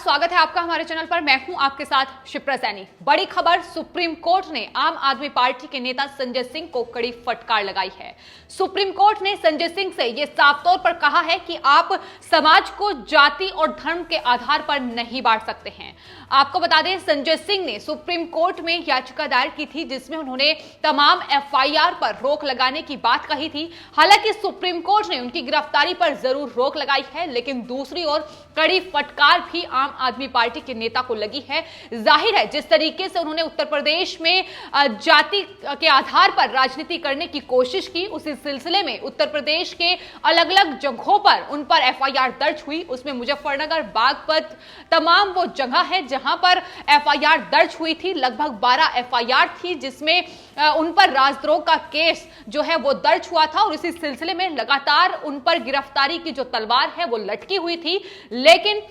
स्वागत है आपका हमारे चैनल पर। मैं हूं आपके साथ शिप्रा सैनी। बड़ी खबर, सुप्रीम कोर्ट ने आम आदमी पार्टी के नेता संजय सिंह को कड़ी फटकार लगाई है। सुप्रीम कोर्ट ने संजय सिंह से यह साफ तौर पर कहा है कि आप समाज को जाति और धर्म के आधार पर नहीं बांट सकते हैं। आपको बता दें, संजय सिंह ने सुप्रीम कोर्ट में याचिका दायर की थी जिसमें उन्होंने तमाम एफआईआर पर रोक लगाने की बात कही थी। हालांकि सुप्रीम कोर्ट ने उनकी गिरफ्तारी पर जरूर रोक लगाई है, लेकिन दूसरी ओर कड़ी फटकार भी आम आदमी पार्टी के नेता को लगी है। जाहिर है, जिस तरीके से उन्होंने उत्तर प्रदेश में जाति के आधार पर राजनीति करने की कोशिश की, उसी सिलसिले में उत्तर प्रदेश के अलग अलग जगहों पर उन पर एफआईआर दर्ज हुई। उसमें मुजफ्फरनगर, बागपत, तमाम वो जगह है जहां पर एफआईआर दर्ज हुई थी। लगभग 12 एफआईआर थी जिसमें उन पर राजद्रोह का केस जो है वो दर्ज हुआ था और इसी सिलसिले में लगातार उन पर गिरफ्तारी की जो तलवार है वो लटकी हुई थी। लेकिन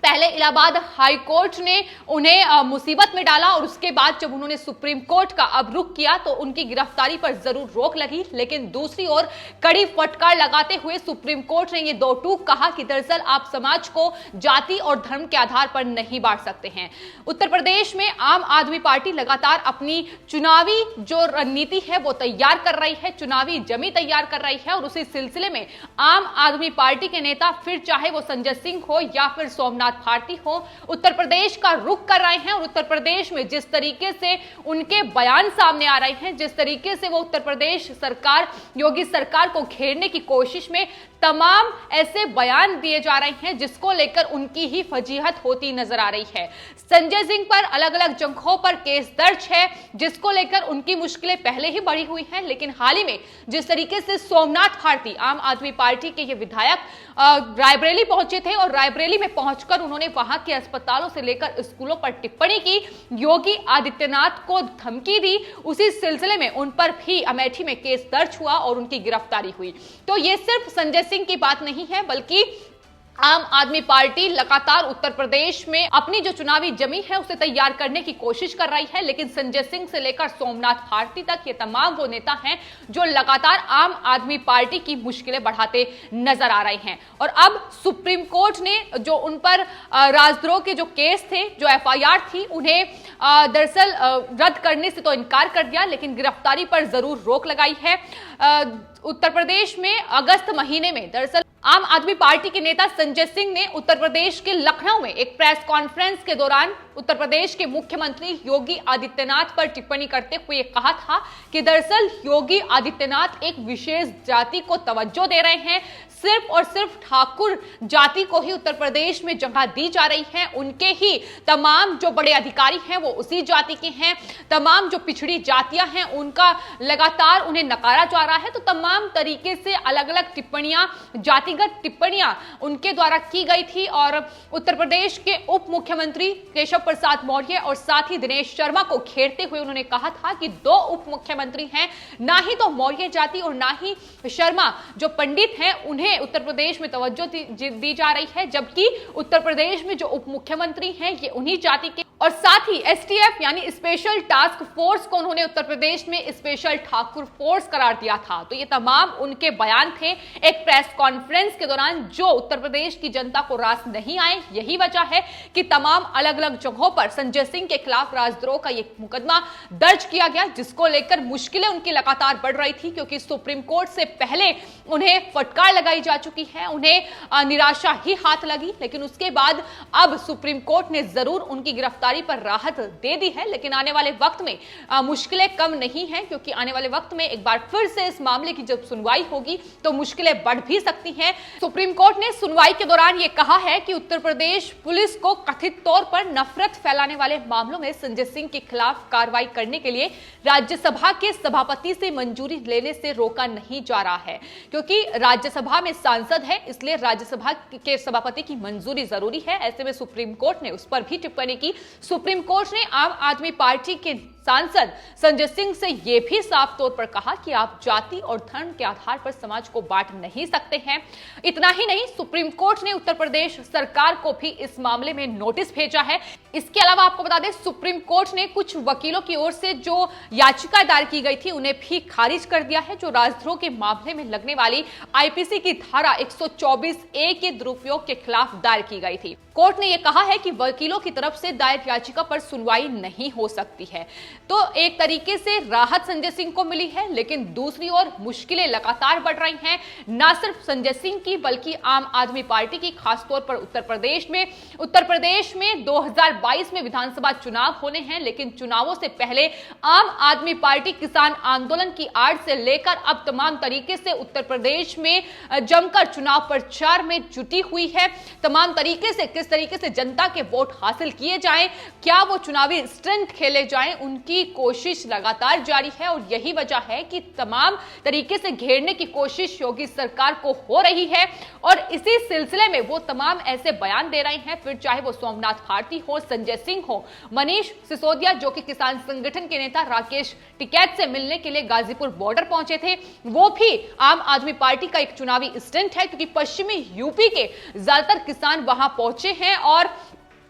पहले इलाहाबाद हाई कोर्ट ने उन्हें मुसीबत में डाला और उसके बाद जब उन्होंने सुप्रीम कोर्ट का अब रुख किया तो उनकी गिरफ्तारी पर जरूर रोक लगी। लेकिन दूसरी ओर कड़ी फटकार लगाते हुए सुप्रीम कोर्ट ने ये दो टूक कहा कि दरअसल आप समाज को जाति और धर्म के आधार पर नहीं बांट सकते हैं। उत्तर प्रदेश में आम आदमी पार्टी लगातार अपनी चुनावी जो रणनीति है वो तैयार कर रही है, चुनावी जमी तैयार कर रही है और उसी सिलसिले में आम आदमी पार्टी के नेता, फिर चाहे वो संजय सिंह हो या फिर सोमनाथ भारती हो, उत्तर प्रदेश का रुख कर रहे हैं और उत्तर प्रदेश में जिस तरीके से उनके बयान सामने आ रहे हैं, जिस तरीके से वो उत्तर प्रदेश सरकार, योगी सरकार को घेरने की कोशिश में तमाम ऐसे बयान दिए जा रहे हैं जिसको लेकर उनकी ही फजीहत होती नजर आ रही है। संजय सिंह पर अलग अलग जगहों पर केस दर्ज है जिसको लेकर उनकी मुश्किलें पहले ही बढ़ी हुई हैं, लेकिन हाल ही में जिस तरीके से सोमनाथ भारती, आम आदमी पार्टी के ये विधायक रायबरेली पहुंचे थे और रायबरेली में पहुंचकर उन्होंने वहां के अस्पतालों से लेकर स्कूलों पर टिप्पणी की, योगी आदित्यनाथ को धमकी दी, उसी सिलसिले में उन पर भी अमेठी में केस दर्ज हुआ और उनकी गिरफ्तारी हुई। तो ये सिर्फ संजय सिंह की बात नहीं है, बल्कि आम आदमी पार्टी लगातार उत्तर प्रदेश में अपनी जो चुनावी जमी है उसे तैयार करने की कोशिश कर रही है। लेकिन संजय सिंह से लेकर सोमनाथ भारती तक ये तमाम वो नेता हैं जो लगातार आम आदमी पार्टी की मुश्किलें बढ़ाते नजर आ रहे हैं। और अब सुप्रीम कोर्ट ने जो उन पर राजद्रोह के जो केस थे, जो एफआईआर थी, उन्हें दरअसल रद्द करने से तो इनकार कर दिया, लेकिन गिरफ्तारी पर जरूर रोक लगाई है। उत्तर प्रदेश में अगस्त महीने में दरअसल आम आदमी पार्टी के नेता संजय सिंह ने उत्तर प्रदेश के लखनऊ में एक प्रेस कॉन्फ्रेंस के दौरान उत्तर प्रदेश के मुख्यमंत्री योगी आदित्यनाथ पर टिप्पणी करते हुए कहा था कि दरअसल योगी आदित्यनाथ एक विशेष जाति को तवज्जो दे रहे हैं, सिर्फ और सिर्फ ठाकुर जाति को ही उत्तर प्रदेश में जगह दी जा रही है, उनके ही तमाम जो बड़े अधिकारी हैं वो उसी जाति के हैं, तमाम जो पिछड़ी जातियां हैं उनका लगातार उन्हें नकारा जा रहा है। तो तमाम तरीके से अलग अलग टिप्पणियां, जातिगत टिप्पणियां उनके द्वारा की गई थी और उत्तर प्रदेश के उप मुख्यमंत्री केशव प्रसाद मौर्य और साथ ही दिनेश शर्मा को घेरते हुए उन्होंने कहा था कि दो उप मुख्यमंत्री हैं, ना ही तो मौर्य जाति और ना ही शर्मा जो पंडित हैं उन्हें उत्तर प्रदेश में तवज्जो दी जा रही है, जबकि उत्तर प्रदेश में जो उप मुख्यमंत्री हैं ये उन्हीं जाति के। और साथ ही एसटीएफ यानी स्पेशल टास्क फोर्स को उन्होंने उत्तर प्रदेश में स्पेशल ठाकुर फोर्स करार दिया था। तो ये तमाम उनके बयान थे एक प्रेस कॉन्फ्रेंस के दौरान जो उत्तर प्रदेश की जनता को रास नहीं आए। यही वजह है कि तमाम अलग अलग जगहों पर संजय सिंह के खिलाफ राजद्रोह का एक मुकदमा दर्ज किया गया, जिसको लेकर मुश्किलें उनकी लगातार बढ़ रही थी, क्योंकि सुप्रीम कोर्ट से पहले उन्हें फटकार लगाई जा चुकी है, उन्हें निराशा ही हाथ लगी। लेकिन उसके बाद अब सुप्रीम कोर्ट ने जरूर उनकी गिरफ्तारी पर राहत दे दी है, लेकिन आने वाले वक्त में मुश्किलें कम नहीं हैं, क्योंकि आने वाले वक्त में एक बार फिर से इस मामले की जब सुनवाई होगी तो मुश्किलें बढ़ भी सकती हैं। सुप्रीम कोर्ट ने सुनवाई के दौरान यह कहा है कि उत्तर प्रदेश पुलिस को कथित तौर पर नफरत फैलाने वाले मामलों में संजय सिंह के खिलाफ कार्रवाई करने के लिए राज्यसभा के सभापति से मंजूरी लेने से रोका नहीं जा रहा है, क्योंकि राज्यसभा में सांसद है, इसलिए राज्यसभा के सभापति की मंजूरी जरूरी है। ऐसे में सुप्रीम कोर्ट ने उस पर भी टिप्पणी की। सुप्रीम कोर्ट ने आम आदमी पार्टी के सांसद संजय सिंह से यह भी साफ तौर पर कहा कि आप जाति और धर्म के आधार पर समाज को बांट नहीं सकते हैं। इतना ही नहीं, सुप्रीम कोर्ट ने उत्तर प्रदेश सरकार को भी इस मामले में नोटिस भेजा है। इसके अलावा आपको बता दें, सुप्रीम कोर्ट ने कुछ वकीलों की ओर से जो याचिका दायर की गई थी उन्हें भी खारिज कर दिया है, जो राजद्रोह के मामले में लगने वाली आईपीसी की धारा 124A के दुरुपयोग के खिलाफ दायर की गई थी। कोर्ट ने यह कहा है कि वकीलों की तरफ से दायर याचिका पर सुनवाई नहीं हो सकती है। तो एक तरीके से राहत संजय सिंह को मिली है, लेकिन दूसरी ओर मुश्किलें लगातार बढ़ रही हैं, ना सिर्फ संजय सिंह की बल्कि आम आदमी पार्टी की। खासतौर पर उत्तर प्रदेश में 2022 में विधानसभा चुनाव होने हैं, लेकिन चुनावों से पहले आम आदमी पार्टी किसान आंदोलन की आड़ से लेकर अब तमाम तरीके से उत्तर प्रदेश में जमकर चुनाव प्रचार में जुटी हुई है। तमाम तरीके से किस तरीके से जनता के वोट हासिल किए जाएं, क्या वो चुनावी स्टंट खेले जाएं, उनकी कोशिश लगातार जारी है। और यही वजह है कि तमाम तरीके से घेरने की कोशिश योगी सरकार को हो रही है। और इसी सिलसिले में वो तमाम ऐसे बयान दे रहे हैं, फिर चाहे वो सोमनाथ भारती हो, संजय सिंह हो, मनीष सिसोदिया जो कि किसान संगठन के नेता राकेश टिकैत से मिलने के लिए गाजीपुर बॉर्डर पहुंचे थे, वो भी आम आदमी पार्टी का एक चुनावी स्टंट है, क्योंकि पश्चिमी यूपी के ज्यादातर किसान वहां पहुंचे हैं और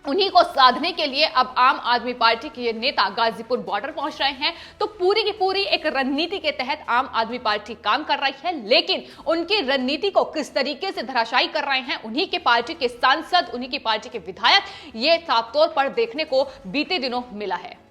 उन्हीं को साधने के लिए अब आम आदमी पार्टी के नेता गाजीपुर बॉर्डर पहुंच रहे हैं। तो पूरी की पूरी एक रणनीति के तहत आम आदमी पार्टी काम कर रही है, लेकिन उनकी रणनीति को किस तरीके से धराशायी कर रहे हैं उन्हीं के पार्टी के सांसद, उन्हीं की पार्टी के विधायक, ये साफ तौर पर देखने को बीते दिनों मिला है।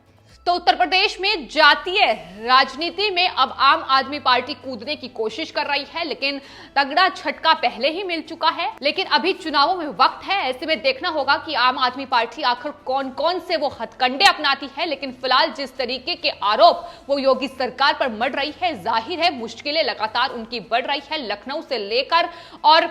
तो उत्तर प्रदेश में जातीय राजनीति में अब आम आदमी पार्टी कूदने की कोशिश कर रही है, लेकिन तगड़ा झटका पहले ही मिल चुका है। लेकिन अभी चुनावों में वक्त है, ऐसे में देखना होगा कि आम आदमी पार्टी आखिर कौन कौन से वो हथकंडे अपनाती है। लेकिन फिलहाल जिस तरीके के आरोप वो योगी सरकार पर मढ़ रही है, जाहिर है मुश्किलें लगातार उनकी बढ़ रही है। लखनऊ से लेकर और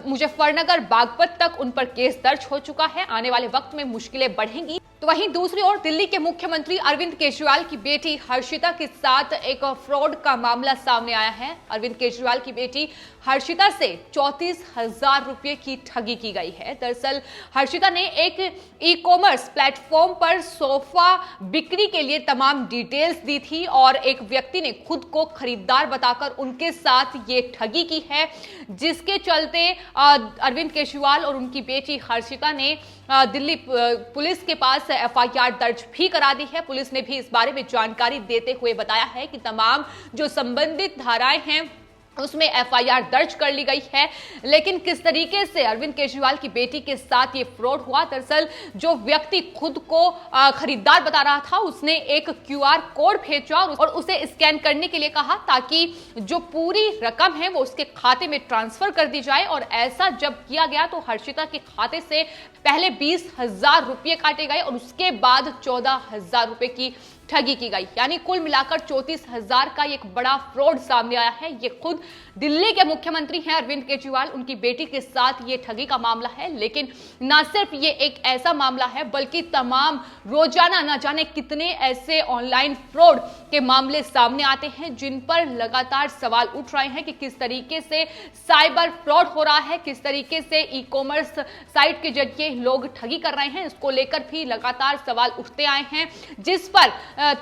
मुजफ्फरनगर, बागपत तक उन पर केस दर्ज हो चुका है। आने वाले वक्त में मुश्किलें बढ़ेंगी। तो वहीं दूसरी ओर दिल्ली के मुख्यमंत्री अरविंद केजरीवाल की बेटी हर्षिता के साथ एक फ्रॉड का मामला सामने आया है। अरविंद केजरीवाल की बेटी हर्षिता से 34,000 रुपए की ठगी की गई है। दरअसल हर्षिता ने एक ई-कॉमर्स प्लेटफॉर्म पर सोफा बिक्री के लिए तमाम डिटेल्स दी थी और एक व्यक्ति ने खुद को खरीदार बताकर उनके साथ ये ठगी की है, जिसके चलते अरविंद केजरीवाल और उनकी बेटी हर्षिता ने दिल्ली पुलिस के पास एफआईआर दर्ज भी करा दी है। पुलिस ने भी इस बारे में जानकारी देते हुए बताया है कि तमाम जो संबंधित धाराएं हैं उसमें एफआईआर दर्ज कर ली गई है। लेकिन किस तरीके से अरविंद केजरीवाल की बेटी के साथ ये फ्रॉड हुआ, दरअसल जो व्यक्ति खुद को खरीदार बता रहा था उसने एक क्यूआर कोड भेजा और उसे स्कैन करने के लिए कहा, ताकि जो पूरी रकम है वो उसके खाते में ट्रांसफर कर दी जाए। और ऐसा जब किया गया तो हर्षिता के खाते से पहले 20,000 रुपये काटे गए और उसके बाद 14,000 रुपये की ठगी की गई। यानी कुल मिलाकर 34,000 का एक बड़ा फ्रॉड सामने आया है। ये खुद दिल्ली के मुख्यमंत्री हैं अरविंद केजरीवाल, उनकी बेटी के साथ ये ठगी का मामला है। लेकिन ना सिर्फ ये एक ऐसा मामला है, बल्कि तमाम रोजाना ना जाने कितने ऐसे ऑनलाइन फ्रॉड के मामले सामने आते हैं, जिन पर लगातार सवाल उठ रहे हैं कि किस तरीके से साइबर फ्रॉड हो रहा है, किस तरीके से ई-कॉमर्स साइट के जरिए लोग ठगी कर रहे हैं। इसको लेकर भी लगातार सवाल उठते आए हैं, जिस पर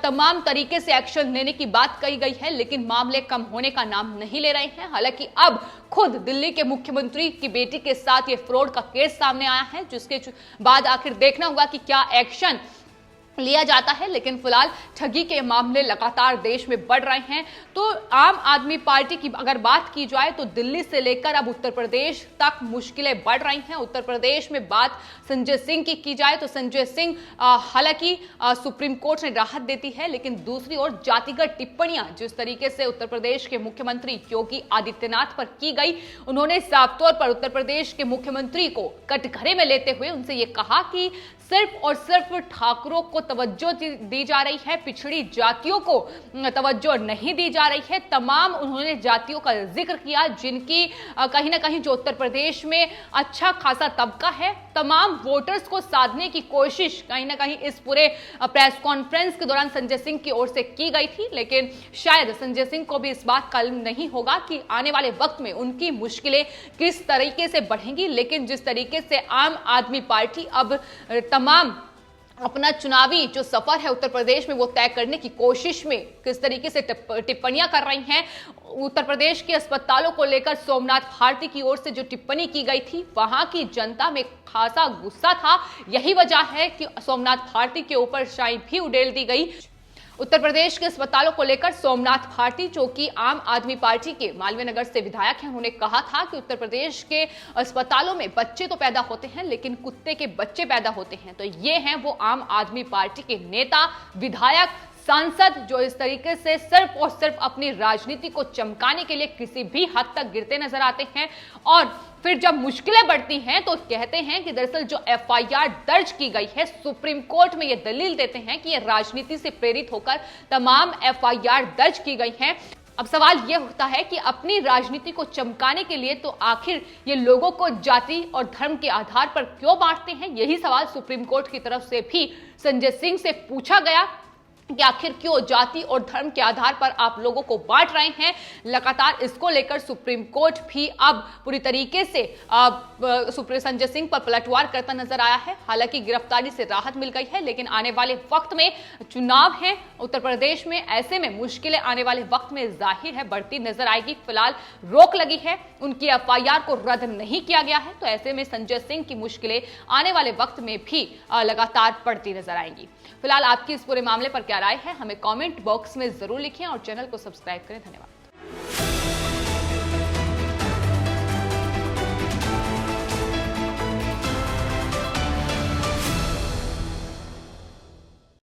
तमाम तरीके से एक्शन लेने की बात कही गई है, लेकिन मामले कम होने का नाम नहीं ले रहे हैं। हालांकि अब खुद दिल्ली के मुख्यमंत्री की बेटी के साथ ये फ्रॉड का केस सामने आया है, जिसके बाद आखिर देखना होगा कि क्या एक्शन लिया जाता है। लेकिन फिलहाल ठगी के मामले लगातार देश में बढ़ रहे हैं। तो आम आदमी पार्टी की अगर बात की जाए तो दिल्ली से लेकर अब उत्तर प्रदेश तक मुश्किलें बढ़ रही हैं। उत्तर प्रदेश में बात संजय सिंह की जाए तो संजय सिंह हालांकि सुप्रीम कोर्ट ने राहत देती है, लेकिन दूसरी ओर जातिगत टिप्पणियां जिस तरीके से उत्तर प्रदेश के मुख्यमंत्री योगी आदित्यनाथ पर की गई, उन्होंने साफ तौर पर उत्तर प्रदेश के मुख्यमंत्री को कटघरे में लेते हुए उनसे ये कहा कि सिर्फ और सिर्फ ठाकुरों को तवज्जो दी जा रही है, पिछड़ी जातियों को तवज्जो नहीं दी जा रही है। तमाम उन्होंने जातियों का जिक्र किया जिनकी कहीं ना कहीं जो उत्तर प्रदेश में अच्छा खासा तबका है, तमाम वोटर्स को साधने की कोशिश कहीं ना कहीं इस पूरे प्रेस कॉन्फ्रेंस के दौरान संजय सिंह की ओर से की गई थी। लेकिन शायद संजय सिंह को भी इस बात का इल्म नहीं होगा कि आने वाले वक्त में उनकी मुश्किलें किस तरीके से बढ़ेंगी। लेकिन जिस तरीके से आम आदमी पार्टी अब तमाम अपना चुनावी जो सफर है उत्तर प्रदेश में वो तय करने की कोशिश में किस तरीके से टिप्पणियां कर रही हैं। उत्तर प्रदेश के अस्पतालों को लेकर सोमनाथ भारती की ओर से जो टिप्पणी की गई थी, वहां की जनता में खासा गुस्सा था। यही वजह है कि सोमनाथ भारती के ऊपर शाही भी उड़ेल दी गई। उत्तर प्रदेश के अस्पतालों को लेकर सोमनाथ भारती, जो कि आम आदमी पार्टी के मालवीय नगर से विधायक हैं, उन्होंने कहा था कि उत्तर प्रदेश के अस्पतालों में बच्चे तो पैदा होते हैं लेकिन कुत्ते के बच्चे पैदा होते हैं। तो ये हैं वो आम आदमी पार्टी के नेता, विधायक, सांसद जो इस तरीके से सिर्फ और सिर्फ अपनी राजनीति को चमकाने के लिए किसी भी हद तक गिरते नजर आते हैं और फिर जब मुश्किलें बढ़ती हैं तो कहते हैं कि दरअसल जो एफआईआर दर्ज की गई है सुप्रीम कोर्ट में, ये दलील देते हैं कि ये राजनीति से प्रेरित होकर तमाम एफआईआर दर्ज की गई हैं। अब सवाल यह उठता है कि अपनी राजनीति को चमकाने के लिए तो आखिर ये लोगों को जाति और धर्म के आधार पर क्यों बांटते हैं। यही सवाल सुप्रीम कोर्ट की तरफ से भी संजय सिंह से पूछा गया कि आखिर क्यों जाति और धर्म के आधार पर आप लोगों को बांट रहे हैं। लगातार इसको लेकर सुप्रीम कोर्ट भी अब पूरी तरीके से संजय सिंह पर पलटवार करता नजर आया है। हालांकि गिरफ्तारी से राहत मिल गई है, लेकिन आने वाले वक्त में चुनाव है उत्तर प्रदेश में, ऐसे में मुश्किलें आने वाले वक्त में जाहिर है बढ़ती नजर आएगी। फिलहाल रोक लगी है, उनकी एफआईआर को रद्द नहीं किया गया है, तो ऐसे में संजय सिंह की मुश्किलें आने वाले वक्त में भी लगातार बढ़ती नजर आएंगी। फिलहाल आपकी इस पूरे मामले पर क्या राय है, हमें कमेंट बॉक्स में जरूर लिखें और चैनल को सब्सक्राइब करें। धन्यवाद।